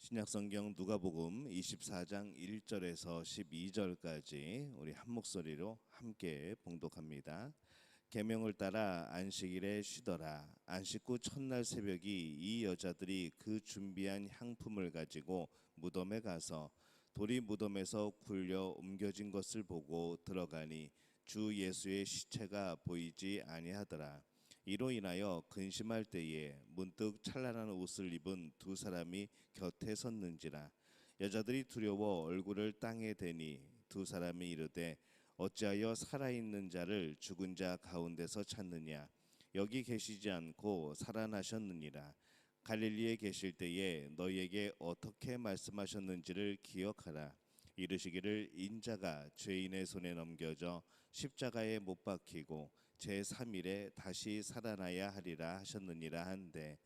신약성경 누가복음 24장 1절에서 12절까지 우리 한 목소리로 함께 봉독합니다. 계명을 따라 안식일에 쉬더라. 안식 후 첫날 새벽이 이 여자들이 그 준비한 향품을 가지고 무덤에 가서 돌이 무덤에서 굴려 옮겨진 것을 보고 들어가니 주 예수의 시체가 보이지 아니하더라. 이로 인하여 근심할 때에 문득 찬란한 옷을 입은 두 사람이 곁에 섰는지라. 여자들이 두려워 얼굴을 땅에 대니 두 사람이 이르되 어찌하여 살아있는 자를 죽은 자 가운데서 찾느냐. 여기 계시지 않고 살아나셨느니라. 갈릴리에 계실 때에 너희에게 어떻게 말씀하셨는지를 기억하라. 이르시기를 인자가 죄인의 손에 넘겨져 십자가에 못 박히고 제3일에 다시 살아나야 하리라 하셨느니라 한데,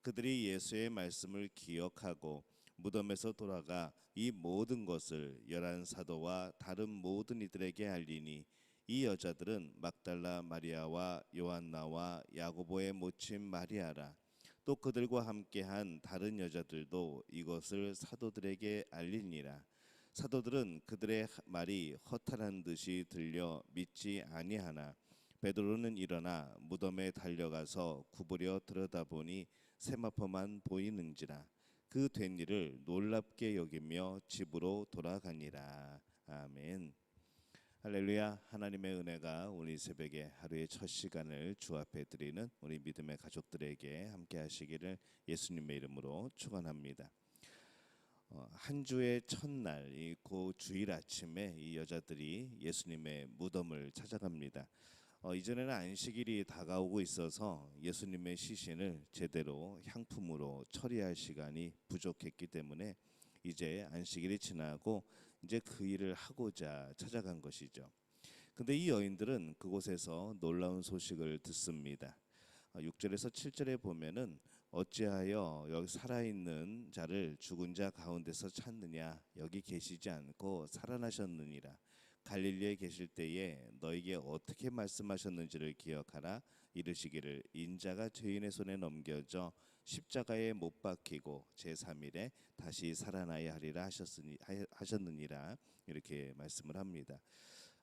그들이 예수의 말씀을 기억하고 무덤에서 돌아가 이 모든 것을 11 사도와 다른 모든 이들에게 알리니, 이 여자들은 막달라 마리아와 요한나와 야고보의 모친 마리아라. 또 그들과 함께한 다른 여자들도 이것을 사도들에게 알리니라. 사도들은 그들의 말이 허탄한 듯이 들려 믿지 아니하나 베드로는 일어나 무덤에 달려가서 구부려 들여다보니 세마포만 보이는지라. 그 된 일을 놀랍게 여기며 집으로 돌아가니라. 아멘. 할렐루야. 하나님의 은혜가 우리 새벽에 하루의 첫 시간을 주 앞에 드리는 우리 믿음의 가족들에게 함께 하시기를 예수님의 이름으로 축원합니다. 한 주의 첫날 그 주일 아침에 이 여자들이 예수님의 무덤을 찾아갑니다. 이전에는 안식일이 다가오고 있어서 예수님의 시신을 제대로 향품으로 처리할 시간이 부족했기 때문에 이제 안식일이 지나고 이제 그 일을 하고자 찾아간 것이죠. 근데 이 여인들은 그곳에서 놀라운 소식을 듣습니다. 6절에서 7절에 보면은 어찌하여 여기 살아있는 자를 죽은 자 가운데서 찾느냐. 여기 계시지 않고 살아나셨느니라. 갈릴리에 계실 때에 너에게 어떻게 말씀하셨는지를 기억하라. 이르시기를 인자가 죄인의 손에 넘겨져 십자가에 못 박히고 제3일에 다시 살아나야 하리라 하셨느니라. 이렇게 말씀을 합니다.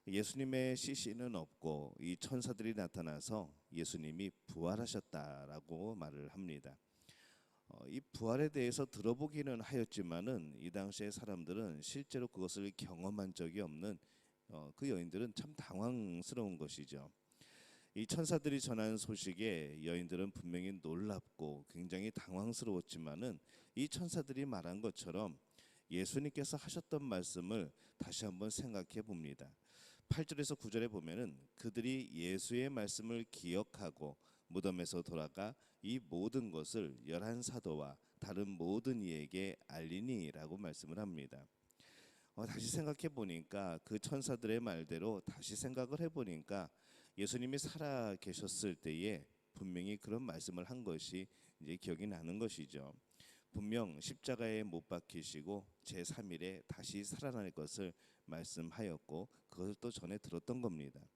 예수님의 시신은 없고 이 천사들이 나타나서 예수님이 부활하셨다라고 말을 합니다. 이 부활에 대해서 들어보기는 하였지만은 이 당시의 사람들은 실제로 그것을 경험한 적이 없는 그 여인들은 참 당황스러운 것이죠. 이 천사들이 전한 소식에 여인들은 분명히 놀랍고 굉장히 당황스러웠지만은 이 천사들이 말한 것처럼 예수님께서 하셨던 말씀을 다시 한번 생각해 봅니다. 8절에서 9절에 보면은 그들이 예수의 말씀을 기억하고 무덤에서 돌아가 이 모든 것을 11 사도와 다른 모든 이에게 알리니라고 말씀을 합니다. 다시 생각해 보니까 그 천사들의 말대로 다시 생각을 해 보니까 예수님이 살아 계셨을 때에 분명히 그런 말씀을 한 것이 이제 기억이 나는 것이죠. 분명 십자가에 못 박히시고 제3일에 다시 살아날 것을 말씀하였고 그것을 또 전에 들었던 겁니다.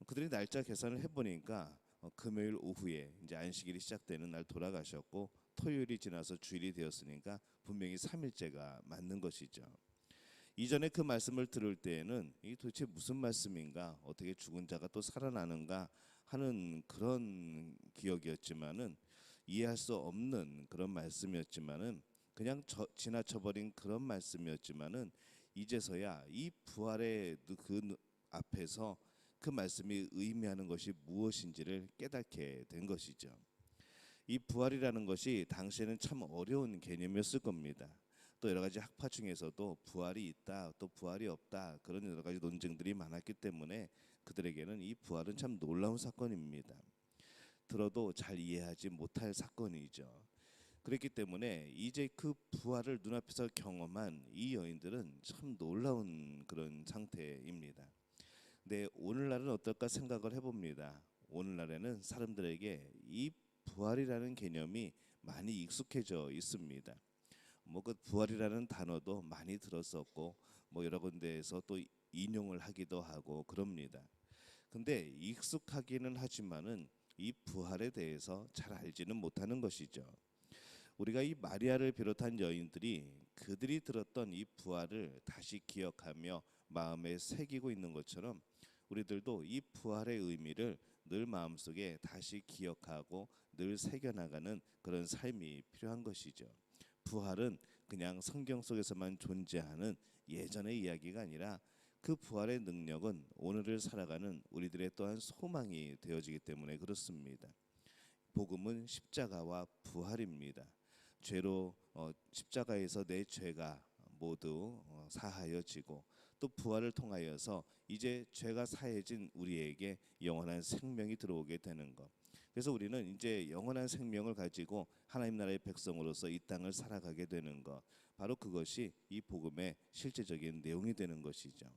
그들이 날짜 계산을 해보니까 금요일 오후에 이제 안식일이 시작되는 날 돌아가셨고 토요일이 지나서 주일이 되었으니까 분명히 3일째가 맞는 것이죠. 이전에 그 말씀을 들을 때에는 이게 도대체 무슨 말씀인가, 어떻게 죽은 자가 또 살아나는가 하는 그런 기억이었지만은 이해할 수 없는 그런 말씀이었지만은 그냥 지나쳐버린 그런 말씀이었지만은 이제서야 이 부활의 그 앞에서 그 말씀이 의미하는 것이 무엇인지를 깨닫게 된 것이죠. 이 부활이라는 것이 당시에는 참 어려운 개념이었을 겁니다. 또 여러 가지 학파 중에서도 부활이 있다, 또 부활이 없다, 그런 여러 가지 논쟁들이 많았기 때문에 그들에게는 이 부활은 참 놀라운 사건입니다. 들어도 잘 이해하지 못할 사건이죠. 그렇기 때문에 이제 그 부활을 눈앞에서 경험한 이 여인들은 참 놀라운 그런 상태입니다. 근데 오늘날은 어떨까 생각을 해봅니다. 오늘날에는 사람들에게 이 부활이라는 개념이 많이 익숙해져 있습니다. 그 부활이라는 단어도 많이 들었었고 여러 군데에서 또 인용을 하기도 하고 그럽니다. 근데 익숙하기는 하지만은 이 부활에 대해서 잘 알지는 못하는 것이죠. 우리가 이 마리아를 비롯한 여인들이 그들이 들었던 이 부활을 다시 기억하며 마음에 새기고 있는 것처럼 우리들도 이 부활의 의미를 늘 마음속에 다시 기억하고 늘 새겨나가는 그런 삶이 필요한 것이죠. 부활은 그냥 성경 속에서만 존재하는 예전의 이야기가 아니라 그 부활의 능력은 오늘을 살아가는 우리들의 또한 소망이 되어지기 때문에 그렇습니다. 복음은 십자가와 부활입니다. 죄로 십자가에서 내 죄가 모두 사하여지고 또 부활을 통하여서 이제 죄가 사해진 우리에게 영원한 생명이 들어오게 되는 것. 그래서 우리는 이제 영원한 생명을 가지고 하나님 나라의 백성으로서 이 땅을 살아가게 되는 것. 바로 그것이 이 복음의 실제적인 내용이 되는 것이죠.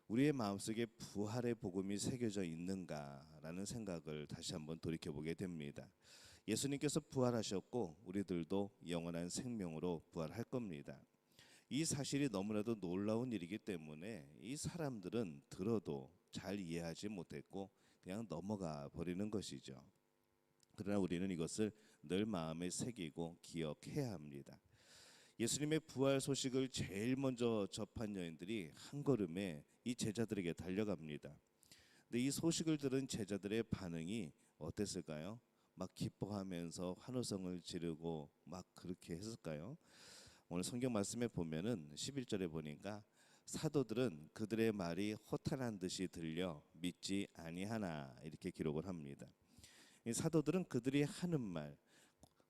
우리의 마음속에 부활의 복음이 새겨져 있는가라는 생각을 다시 한번 돌이켜보게 됩니다. 예수님께서 부활하셨고 우리들도 영원한 생명으로 부활할 겁니다. 이 사실이 너무나도 놀라운 일이기 때문에 이 사람들은 들어도 잘 이해하지 못했고 그냥 넘어가 버리는 것이죠. 그러나 우리는 이것을 늘 마음에 새기고 기억해야 합니다. 예수님의 부활 소식을 제일 먼저 접한 여인들이 한 걸음에 이 제자들에게 달려갑니다. 근데 이 소식을 들은 제자들의 반응이 어땠을까요? 막 기뻐하면서 환호성을 지르고 막 그렇게 했을까요? 오늘 성경 말씀에 보면은 11절에 보니까 사도들은 그들의 말이 허탄한 듯이 들려 믿지 아니하나 이렇게 기록을 합니다. 이 사도들은 그들이 하는 말,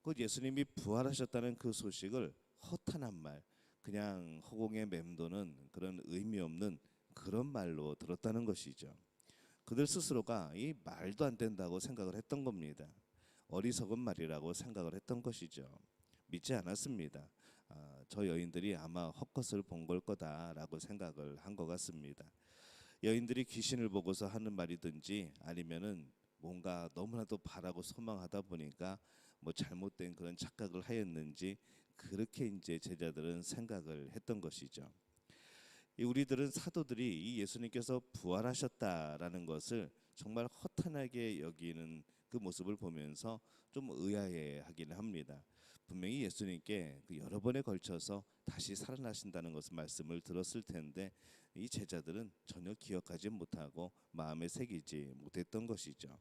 그 예수님이 부활하셨다는 그 소식을 허탄한 말, 그냥 허공에 맴도는 그런 의미 없는 그런 말로 들었다는 것이죠. 그들 스스로가 이 말도 안 된다고 생각을 했던 겁니다. 어리석은 말이라고 생각을 했던 것이죠. 믿지 않았습니다. 저 여인들이 아마 헛것을 본 걸 거다라고 생각을 한 것 같습니다. 여인들이 귀신을 보고서 하는 말이든지 아니면은 뭔가 너무나도 바라고 소망하다 보니까 뭐 잘못된 그런 착각을 하였는지 그렇게 이제 제자들은 생각을 했던 것이죠. 우리들은 사도들이 이 예수님께서 부활하셨다라는 것을 정말 허탄하게 여기는 그 모습을 보면서 좀 의아해하기는 합니다. 분명히 예수님께 그 여러 번에 걸쳐서 다시 살아나신다는 것을 말씀을 들었을 텐데 이 제자들은 전혀 기억하지 못하고 마음에 새기지 못했던 것이죠.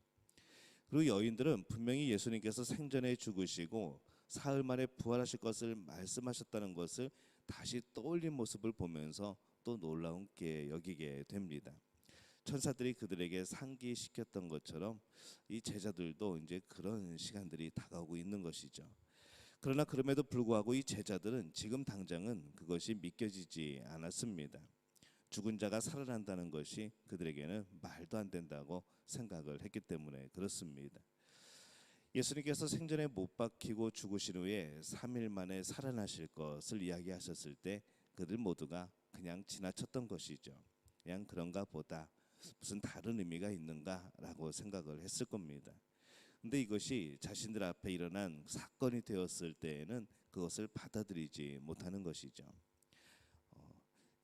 그리고 여인들은 분명히 예수님께서 생전에 죽으시고 사흘 만에 부활하실 것을 말씀하셨다는 것을 다시 떠올린 모습을 보면서 또 놀라운게 여기게 됩니다. 천사들이 그들에게 상기시켰던 것처럼 이 제자들도 이제 그런 시간들이 다가오고 있는 것이죠. 그러나 그럼에도 불구하고 이 제자들은 지금 당장은 그것이 믿겨지지 않았습니다. 죽은 자가 살아난다는 것이 그들에게는 말도 안 된다고 생각을 했기 때문에 그렇습니다. 예수님께서 생전에 못 박히고 죽으신 후에 3일 만에 살아나실 것을 이야기하셨을 때 그들 모두가 그냥 지나쳤던 것이죠. 그냥 그런가 보다, 무슨 다른 의미가 있는가라고 생각을 했을 겁니다. 근데 이것이 자신들 앞에 일어난 사건이 되었을 때에는 그것을 받아들이지 못하는 것이죠.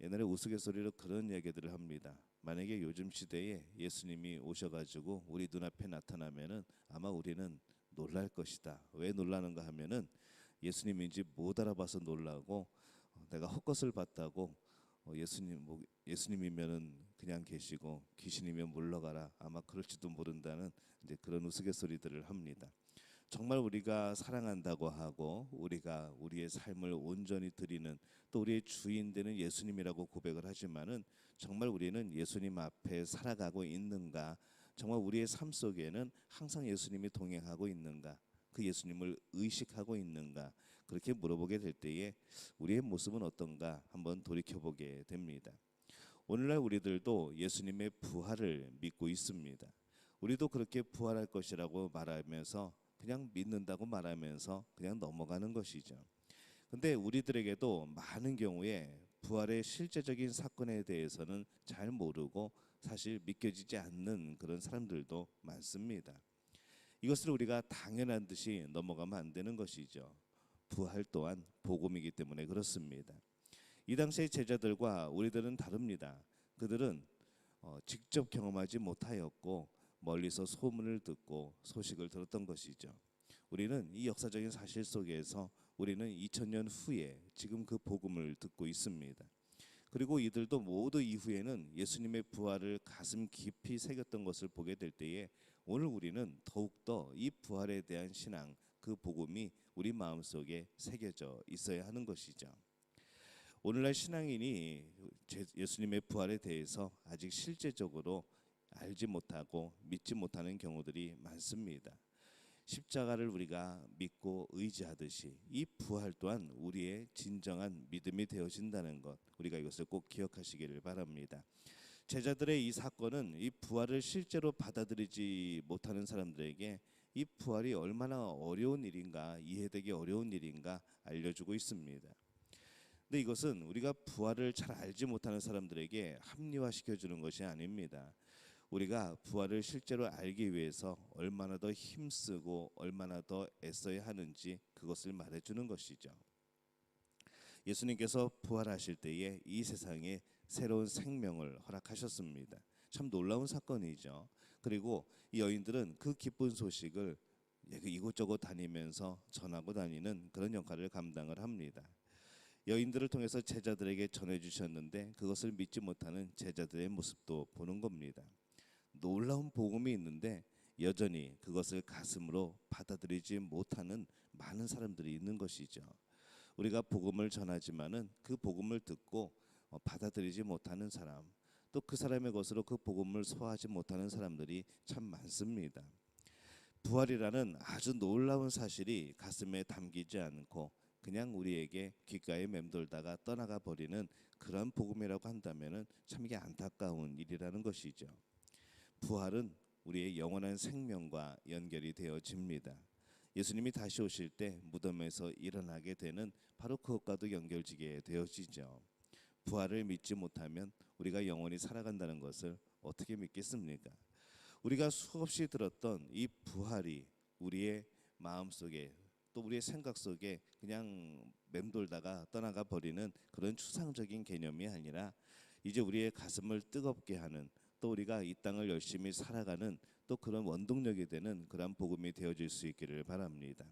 옛날에 우스갯소리로 그런 얘기들을 합니다. 만약에 요즘 시대에 예수님이 오셔가지고 우리 눈앞에 나타나면은 아마 우리는 놀랄 것이다. 왜 놀라는가 하면은 예수님인지 못 알아봐서 놀라고 내가 헛것을 봤다고 예수님이면은 그냥 계시고 귀신이면 물러가라 아마 그럴지도 모른다는 이제 그런 우스갯소리들을 합니다. 정말 우리가 사랑한다고 하고 우리가 우리의 삶을 온전히 드리는 또 우리의 주인 되는 예수님이라고 고백을 하지만은 정말 우리는 예수님 앞에 살아가고 있는가? 정말 우리의 삶 속에는 항상 예수님이 동행하고 있는가? 그 예수님을 의식하고 있는가? 그렇게 물어보게 될 때에 우리의 모습은 어떤가 한번 돌이켜보게 됩니다. 오늘날 우리들도 예수님의 부활을 믿고 있습니다. 우리도 그렇게 부활할 것이라고 말하면서 그냥 믿는다고 말하면서 그냥 넘어가는 것이죠. 근데 우리들에게도 많은 경우에 부활의 실제적인 사건에 대해서는 잘 모르고 사실 믿겨지지 않는 그런 사람들도 많습니다. 이것을 우리가 당연한 듯이 넘어가면 안 되는 것이죠. 부활 또한 복음이기 때문에 그렇습니다. 이 당시의 제자들과 우리들은 다릅니다. 그들은 직접 경험하지 못하였고 멀리서 소문을 듣고 소식을 들었던 것이죠. 우리는 이 역사적인 사실 속에서 우리는 2000년 후에 지금 그 복음을 듣고 있습니다. 그리고 이들도 모두 이후에는 예수님의 부활을 가슴 깊이 새겼던 것을 보게 될 때에 오늘 우리는 더욱더 이 부활에 대한 신앙, 그 복음이 우리 마음속에 새겨져 있어야 하는 것이죠. 오늘날 신앙인이 예수님의 부활에 대해서 아직 실제적으로 알지 못하고 믿지 못하는 경우들이 많습니다. 십자가를 우리가 믿고 의지하듯이 이 부활 또한 우리의 진정한 믿음이 되어진다는 것, 우리가 이것을 꼭 기억하시기를 바랍니다. 제자들의 이 사건은 이 부활을 실제로 받아들이지 못하는 사람들에게 이 부활이 얼마나 어려운 일인가, 이해되기 어려운 일인가 알려주고 있습니다. 근데 이것은 우리가 부활을 잘 알지 못하는 사람들에게 합리화시켜 주는 것이 아닙니다. 우리가 부활을 실제로 알기 위해서 얼마나 더 힘쓰고 얼마나 더 애써야 하는지 그것을 말해주는 것이죠. 예수님께서 부활하실 때에 이 세상에 새로운 생명을 허락하셨습니다. 참 놀라운 사건이죠. 그리고 이 여인들은 그 기쁜 소식을 이곳저곳 다니면서 전하고 다니는 그런 역할을 감당을 합니다. 여인들을 통해서 제자들에게 전해주셨는데 그것을 믿지 못하는 제자들의 모습도 보는 겁니다. 놀라운 복음이 있는데 여전히 그것을 가슴으로 받아들이지 못하는 많은 사람들이 있는 것이죠. 우리가 복음을 전하지만은 그 복음을 듣고 받아들이지 못하는 사람, 또 그 사람의 것으로 그 복음을 소화하지 못하는 사람들이 참 많습니다. 부활이라는 아주 놀라운 사실이 가슴에 담기지 않고 그냥 우리에게 귓가에 맴돌다가 떠나가 버리는 그런 복음이라고 한다면은 참 이게 안타까운 일이라는 것이죠. 부활은 우리의 영원한 생명과 연결이 되어집니다. 예수님이 다시 오실 때 무덤에서 일어나게 되는 바로 그것과도 연결지게 되어지죠. 부활을 믿지 못하면 우리가 영원히 살아간다는 것을 어떻게 믿겠습니까? 우리가 수없이 들었던 이 부활이 우리의 마음속에 또 우리의 생각 속에 그냥 맴돌다가 떠나가 버리는 그런 추상적인 개념이 아니라 이제 우리의 가슴을 뜨겁게 하는, 또 우리가 이 땅을 열심히 살아가는 또 그런 원동력이 되는 그런 복음이 되어질 수 있기를 바랍니다.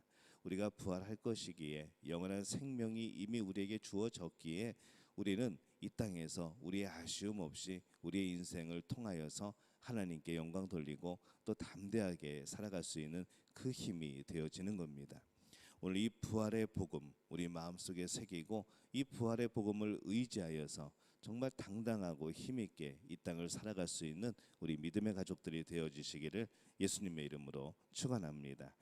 우리가 부활할 것이기에 영원한 생명이 이미 우리에게 주어졌기에 우리는 이 땅에서 우리의 아쉬움 없이 우리의 인생을 통하여서 하나님께 영광 돌리고 또 담대하게 살아갈 수 있는 그 힘이 되어지는 겁니다. 오늘 이 부활의 복음 우리 마음속에 새기고 이 부활의 복음을 의지하여서 정말 당당하고 힘있게 이 땅을 살아갈 수 있는 우리 믿음의 가족들이 되어지시기를 예수님의 이름으로 축원합니다.